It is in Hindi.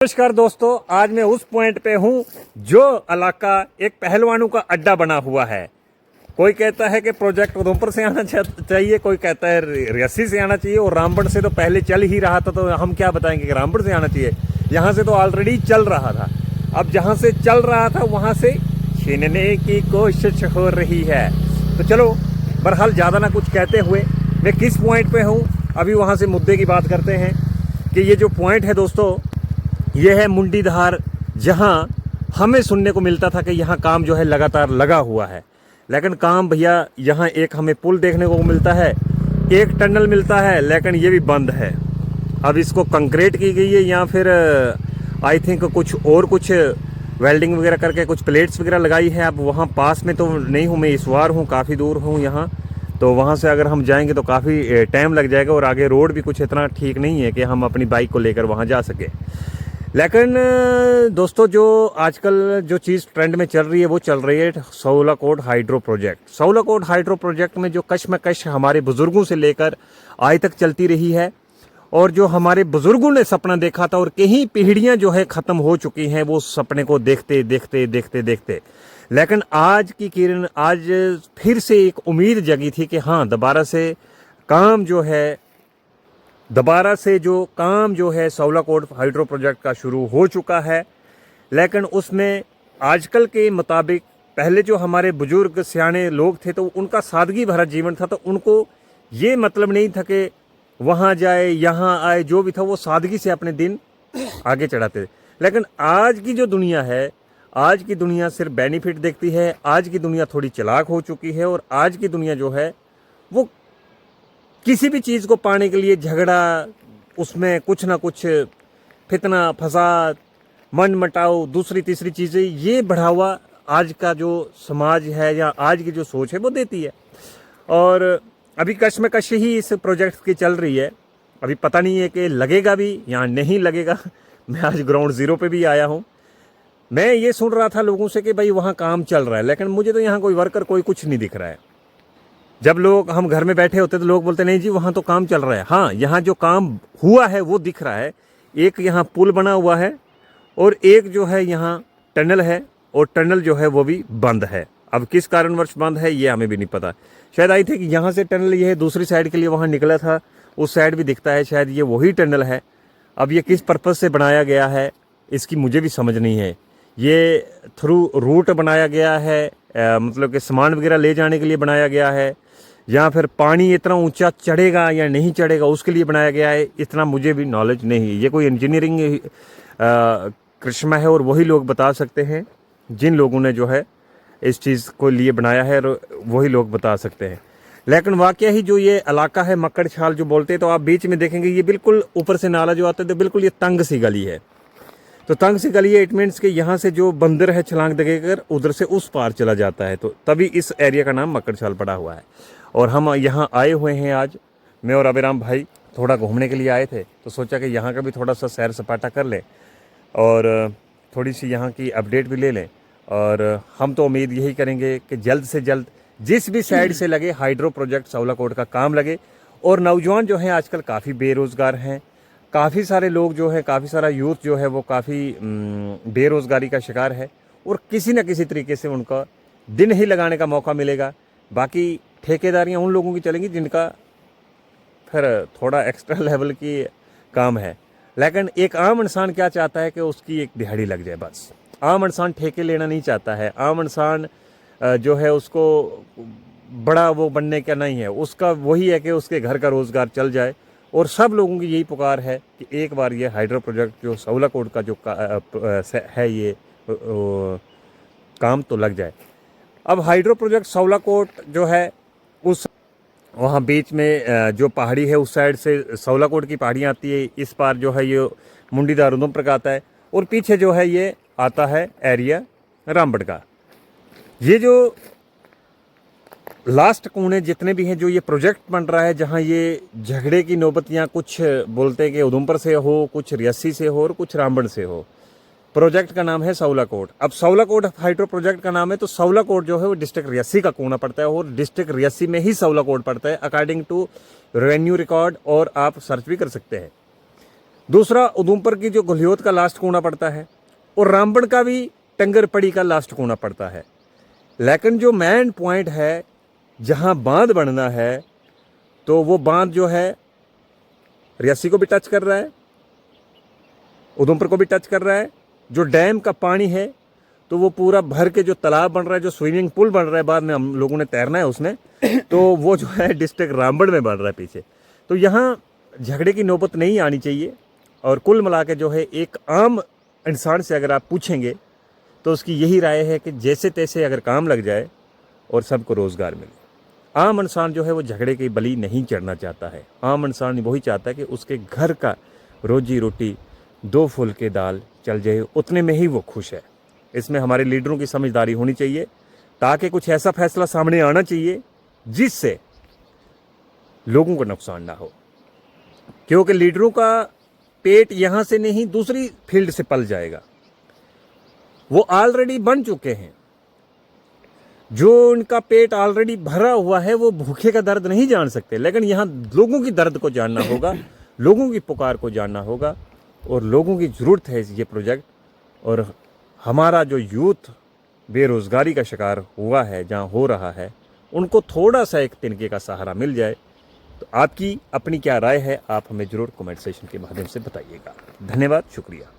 नमस्कार दोस्तों, आज मैं उस पॉइंट पे हूँ जो इलाका एक पहलवानों का अड्डा बना हुआ है। कोई कहता है कि प्रोजेक्ट उधमपुर से आना चाहिए, कोई कहता है रियासी से आना चाहिए, और रामबन से तो पहले चल ही रहा था, तो हम क्या बताएंगे कि रामबन से आना चाहिए। यहाँ से तो ऑलरेडी चल रहा था। अब जहाँ से चल रहा था वहाँ से छीनने की कोशिश हो रही है। तो चलो, बहरहाल ज़्यादा ना कुछ कहते हुए मैं किस पॉइंट पे हूँ, अभी वहाँ से मुद्दे की बात करते हैं। कि ये जो पॉइंट है दोस्तों, ये है मुंडीधार, जहां हमें सुनने को मिलता था कि यहाँ काम जो है लगातार लगा हुआ है। लेकिन काम भैया, यहाँ एक हमें पुल देखने को मिलता है, एक टनल मिलता है, लेकिन ये भी बंद है। अब इसको कंक्रीट की गई है या फिर आई थिंक कुछ वेल्डिंग वगैरह करके कुछ प्लेट्स वगैरह लगाई है। अब वहाँ पास में तो नहीं हूँ, मैं इस बार हूँ, काफ़ी दूर हूँ यहाँ। तो वहाँ से अगर हम जाएंगे तो काफ़ी टाइम लग जाएगा, और आगे रोड भी कुछ इतना ठीक नहीं है कि हम अपनी बाइक को लेकर वहाँ जा सके। लेकिन दोस्तों, जो आजकल जो चीज़ ट्रेंड में चल रही है वो चल रही है सौलाकोट हाइड्रो प्रोजेक्ट। सौलाकोट हाइड्रो प्रोजेक्ट में जो कश्मकश हमारे बुज़ुर्गों से लेकर आज तक चलती रही है, और जो हमारे बुज़ुर्गों ने सपना देखा था, और कई पीढ़ियां जो है ख़त्म हो चुकी हैं वो सपने को देखते देखते देखते देखते। लेकिन आज की किरण, आज फिर से एक उम्मीद जगी थी कि हाँ, दोबारा से काम जो है सौलाकोट हाइड्रो प्रोजेक्ट का शुरू हो चुका है। लेकिन उसमें आजकल के मुताबिक, पहले जो हमारे बुजुर्ग सियाने लोग थे तो उनका सादगी भरा जीवन था, तो उनको ये मतलब नहीं था कि वहाँ जाए यहाँ आए, जो भी था वो सादगी से अपने दिन आगे चढ़ाते थे। लेकिन आज की जो दुनिया है, आज की दुनिया सिर्फ बेनिफिट देखती है। आज की दुनिया थोड़ी चालाक हो चुकी है, और आज की दुनिया जो है वो किसी भी चीज़ को पाने के लिए झगड़ा, उसमें कुछ ना कुछ फितना फसाद, मन मटाव, दूसरी तीसरी चीज़ें, ये बढ़ावा आज का जो समाज है या आज की जो सोच है वो देती है। और अभी कश्मकश ही इस प्रोजेक्ट की चल रही है। अभी पता नहीं है कि लगेगा भी या नहीं लगेगा। मैं आज ग्राउंड ज़ीरो पे भी आया हूँ। मैं ये सुन रहा था लोगों से कि भाई वहाँ काम चल रहा है, लेकिन मुझे तो यहाँ कोई वर्कर कोई कुछ नहीं दिख रहा है। जब हम घर में बैठे होते तो लोग बोलते नहीं जी वहाँ तो काम चल रहा है। हाँ, यहाँ जो काम हुआ है वो दिख रहा है। एक यहाँ पुल बना हुआ है, और एक जो है यहाँ टनल है, और टनल जो है वो भी बंद है। अब किस कारणवश बंद है ये हमें भी नहीं पता। शायद आई थी कि यहाँ से टनल ये है, दूसरी साइड के लिए वहाँ निकला था, उस साइड भी दिखता है, शायद ये वही टनल है। अब ये किस पर्पज़ से बनाया गया है इसकी मुझे भी समझ नहीं है। ये थ्रू रूट बनाया गया है, मतलब कि सामान वगैरह ले जाने के लिए बनाया गया है, या फिर पानी इतना ऊंचा चढ़ेगा या नहीं चढ़ेगा उसके लिए बनाया गया है, इतना मुझे भी नॉलेज नहीं है। ये कोई इंजीनियरिंग करिश्मा है, और वही लोग बता सकते हैं जिन लोगों ने जो है इस चीज़ को लिए बनाया है, और वही लोग बता सकते हैं। लेकिन वाकया ही जो ये इलाका है मक्कड़ छाल जो बोलते हैं, तो आप बीच में देखेंगे ये बिल्कुल ऊपर से नाला जो आता है, तो बिल्कुल ये तंग सी गली है। तो तंग सी गली है, इट मीन्स कि यहाँ से जो बंदर है छलांग देकर उधर से उस पार चला जाता है, तो तभी इस एरिया का नाम मक्कड़ छाल पड़ा हुआ है। और हम यहाँ आए हुए हैं आज, मैं और अभिराम भाई थोड़ा घूमने के लिए आए थे, तो सोचा कि यहाँ का भी थोड़ा सा सैर सपाटा कर लें, और थोड़ी सी यहाँ की अपडेट भी ले लें। और हम तो उम्मीद यही करेंगे कि जल्द से जल्द जिस भी साइड से लगे हाइड्रो प्रोजेक्ट सौलाकोट का काम लगे। और नौजवान जो हैं आजकल काफ़ी बेरोज़गार हैं, काफ़ी सारे लोग जो हैं, काफ़ी सारा यूथ जो है वो काफ़ी बेरोज़गारी का शिकार है, और किसी न किसी तरीके से उनका दिन ही लगाने का मौका मिलेगा। बाकी ठेकेदारियाँ उन लोगों की चलेंगी जिनका फिर थोड़ा एक्स्ट्रा लेवल की काम है। लेकिन एक आम इंसान क्या चाहता है कि उसकी एक दिहाड़ी लग जाए, बस। आम इंसान ठेके लेना नहीं चाहता है। आम इंसान जो है उसको बड़ा वो बनने का नहीं है, उसका वही है कि उसके घर का रोज़गार चल जाए। और सब लोगों की यही पुकार है कि एक बार ये हाइड्रो प्रोजेक्ट जो सौलाकोट का जो है ये काम तो लग जाए। अब हाइड्रो प्रोजेक्ट सौलाकोट जो है, उस वहाँ बीच में जो पहाड़ी है उस साइड से सौलाकोट की पहाड़ियाँ आती है, इस पार जो है ये मुंडीधार उधमपुर का आता है, और पीछे जो है ये आता है एरिया रामबन का। ये जो लास्ट कोने जितने भी हैं जो ये प्रोजेक्ट बन रहा है, जहाँ ये झगड़े की नौबतियाँ, कुछ बोलते हैं कि उधमपुर से हो, कुछ रियासी से हो, और कुछ रामबन से हो। प्रोजेक्ट का नाम है सौलाकोट। अब सौलाकोट हाइड्रो प्रोजेक्ट का नाम है, तो सौलाकोट जो है वो डिस्ट्रिक्ट रियासी का कोना पड़ता है, और डिस्ट्रिक्ट रियासी में ही सौलाकोट पड़ता है अकॉर्डिंग टू रेवेन्यू रिकॉर्ड, और आप सर्च भी कर सकते हैं। दूसरा उधमपुर की जो गलियोत का लास्ट कोना पड़ता है और रामबन का भी टंगरपड़ी का लास्ट कोना पड़ता है। लेकिन जो मेन पॉइंट है जहां बांध बनना है तो वो बांध जो है रियासी को भी टच कर रहा है, उधमपुर को भी टच कर रहा है। जो डैम का पानी है तो वो पूरा भर के जो तालाब बन रहा है, जो स्विमिंग पूल बन रहा है, बाद में हम लोगों ने तैरना है उसमें, तो वो जो है डिस्ट्रिक्ट रामबन में बन रहा है पीछे। तो यहाँ झगड़े की नौबत नहीं आनी चाहिए। और कुल मिला के जो है एक आम इंसान से अगर आप पूछेंगे तो उसकी यही राय है कि जैसे तैसे अगर काम लग जाए और सबको रोज़गार मिले। आम इंसान जो है वो झगड़े की बलि नहीं चढ़ना चाहता है। आम इंसान वही चाहता है कि उसके घर का रोजी रोटी 2 फुल के दाल चल जाए, उतने में ही वो खुश है। इसमें हमारे लीडरों की समझदारी होनी चाहिए ताकि कुछ ऐसा फैसला सामने आना चाहिए जिससे लोगों को नुकसान ना हो, क्योंकि लीडरों का पेट यहां से नहीं दूसरी फील्ड से पल जाएगा। वो ऑलरेडी बन चुके हैं। जो उनका पेट ऑलरेडी भरा हुआ है वो भूखे का दर्द नहीं जान सकते, लेकिन यहाँ लोगों की दर्द को जानना होगा, लोगों की पुकार को जानना होगा और लोगों की ज़रूरत है ये प्रोजेक्ट। और हमारा जो यूथ बेरोज़गारी का शिकार हुआ है, जहाँ हो रहा है, उनको थोड़ा सा एक तिनके का सहारा मिल जाए। तो आपकी अपनी क्या राय है, आप हमें ज़रूर कमेंट सेशन के माध्यम से बताइएगा। धन्यवाद, शुक्रिया।